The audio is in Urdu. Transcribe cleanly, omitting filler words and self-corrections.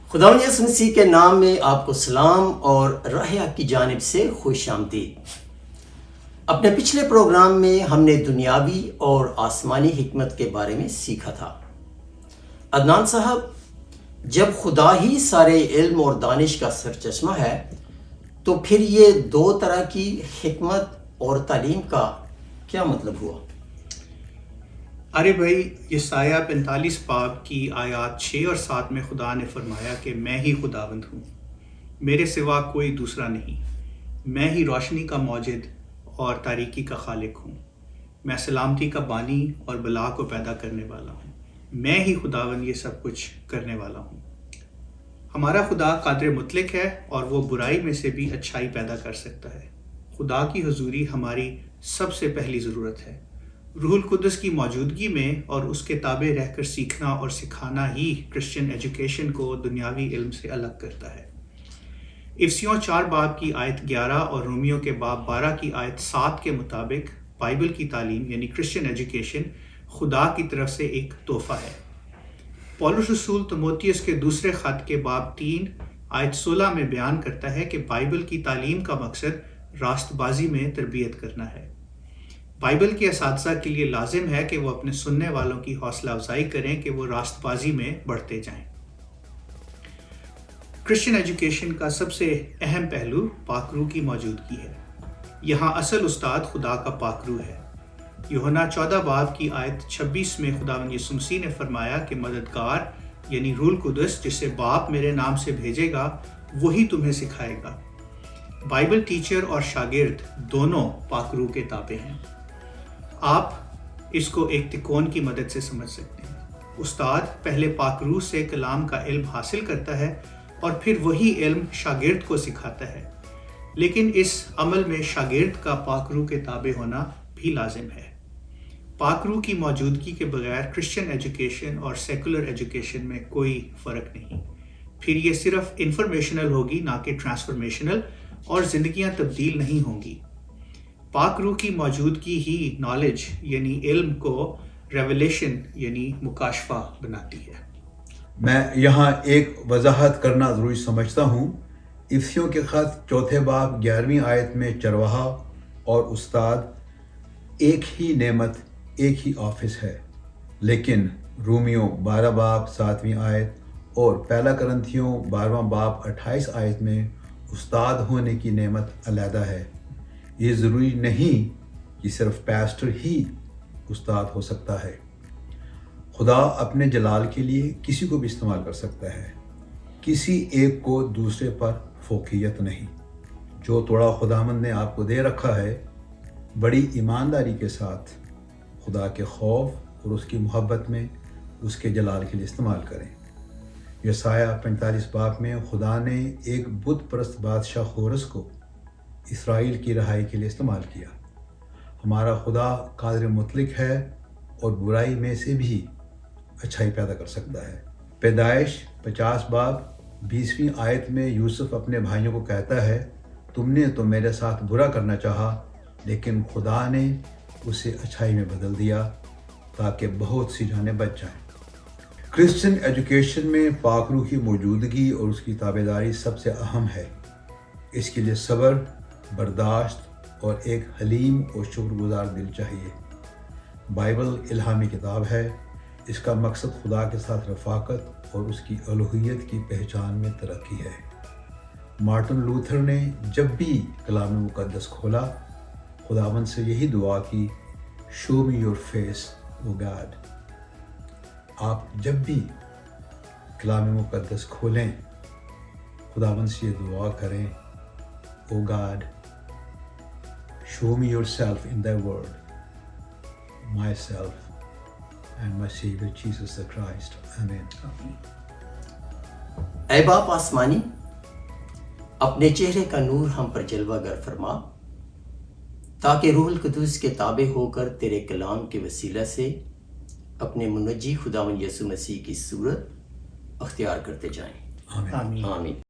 خداوند یسوع مسیح کے نام میں آپ کو سلام اور راہ حق کی جانب سے خوش آمدید۔ اپنے پچھلے پروگرام میں ہم نے دنیاوی اور آسمانی حکمت کے بارے میں سیکھا تھا۔ عدنان صاحب، جب خدا ہی سارے علم اور دانش کا سرچشمہ ہے تو پھر یہ دو طرح کی حکمت اور تعلیم کا کیا مطلب ہوا؟ ارے بھائی، یسایہ 45 باب کی آیات 6 اور 7 میں خدا نے فرمایا کہ میں ہی خداوند ہوں، میرے سوا کوئی دوسرا نہیں، میں ہی روشنی کا موجد اور تاریکی کا خالق ہوں، میں سلامتی کا بانی اور بلا کو پیدا کرنے والا ہوں، میں ہی خداوند یہ سب کچھ کرنے والا ہوں۔ ہمارا خدا قادر مطلق ہے اور وہ برائی میں سے بھی اچھائی پیدا کر سکتا ہے۔ خدا کی حضوری ہماری سب سے پہلی ضرورت ہے۔ روح القدس کی موجودگی میں اور اس کے تابع رہ کر سیکھنا اور سکھانا ہی کرسچن ایجوکیشن کو دنیاوی علم سے الگ کرتا ہے۔ افسیوں 4 باب کی آیت 11 اور رومیوں کے باب 12 کی آیت 7 کے مطابق بائبل کی تعلیم یعنی کرسچن ایجوکیشن خدا کی طرف سے ایک تحفہ ہے۔ پولس رسول تموتھیوس کے دوسرے خط کے باب 3 آیت 16 میں بیان کرتا ہے کہ بائبل کی تعلیم کا مقصد راست بازی میں تربیت کرنا ہے۔ بائبل کے اساتذہ کے لیے لازم ہے کہ وہ اپنے سننے والوں کی حوصلہ افزائی کریں کہ وہ راست بازی میں بڑھتے جائیں۔ کرسچن ایجوکیشن کا سب سے اہم پہلو پاک روح کی موجودگی ہے۔ یہاں اصل استاد خدا کا پاک روح ہے۔ یوحنا 14 باب کی آیت 26 میں خداوند یسوع مسیح نے فرمایا کہ مددگار یعنی روح القدس جسے باپ میرے نام سے بھیجے گا وہی تمہیں سکھائے گا۔ بائبل ٹیچر اور شاگرد دونوں پاک روح کے تابع ہیں۔ آپ اس کو ایک تکون کی مدد سے سمجھ سکتے ہیں۔ استاد پہلے پاک روح سے کلام کا علم حاصل کرتا ہے اور پھر وہی علم شاگرد کو سکھاتا ہے، لیکن اس عمل میں شاگرد کا پاک روح کے تابع ہونا بھی لازم ہے۔ پاک روح کی موجودگی کے بغیر کرسچن ایجوکیشن اور سیکولر ایجوکیشن میں کوئی فرق نہیں، پھر یہ صرف انفارمیشنل ہوگی نہ کہ ٹرانسفارمیشنل، اور زندگیاں تبدیل نہیں ہوں گی۔ پاک روح کی موجودگی ہی نالج یعنی علم کو ریولیشن یعنی مکاشفہ بناتی ہے۔ میں یہاں ایک وضاحت کرنا ضروری سمجھتا ہوں۔ افسیوں کے خط 4 باب 11ویں آیت میں چرواہا اور استاد ایک ہی نعمت، ایک ہی آفس ہے، لیکن رومیوں 12 باب 7ویں آیت اور پہلا کرنتھیوں 12واں باب 28 آیت میں استاد ہونے کی نعمت علیحدہ ہے۔ یہ ضروری نہیں کہ صرف پیسٹر ہی استاد ہو سکتا ہے۔ خدا اپنے جلال کے لیے کسی کو بھی استعمال کر سکتا ہے۔ کسی ایک کو دوسرے پر فوقیت نہیں۔ جو توڑا خداوند نے آپ کو دے رکھا ہے، بڑی ایمانداری کے ساتھ خدا کے خوف اور اس کی محبت میں اس کے جلال کے لیے استعمال کریں۔ یسایہ 45 باب میں خدا نے ایک بت پرست بادشاہ خورس کو اسرائیل کی رہائی کے لیے استعمال کیا۔ ہمارا خدا قادر مطلق ہے اور برائی میں سے بھی اچھائی پیدا کر سکتا ہے۔ پیدائش 50 باب 20ویں آیت میں یوسف اپنے بھائیوں کو کہتا ہے، تم نے تو میرے ساتھ برا کرنا چاہا، لیکن خدا نے اسے اچھائی میں بدل دیا تاکہ بہت سی جانیں بچ جائیں۔ کرسچن ایجوکیشن میں پاک روح کی موجودگی اور اس کی تابعداری سب سے اہم ہے۔ اس کے لیے صبر، برداشت اور ایک حلیم اور شکر گزار دل چاہیے۔ بائبل الہامی کتاب ہے۔ اس کا مقصد خدا کے ساتھ رفاقت اور اس کی الوہیت کی پہچان میں ترقی ہے۔ مارٹن لوتھر نے جب بھی کلام مقدس کھولا خداوند سے یہی دعا کی، show me your face O God. آپ جب بھی کلام مقدس کھولیں خداوند سے یہ دعا کریں، او God show me yourself in thy word, myself and my Savior Jesus the Christ. Amen. اے باپ آسمانی، اپنے چہرے کا نور ہم پر جلوہ گر فرما، تاکہ روح القدس کے تابع ہو کر تیرے کلام کے وسیلہ سے اپنے منجی خداوند یسوع مسیح کی صورت اختیار کرتے جائیں۔ آمین۔ آمین۔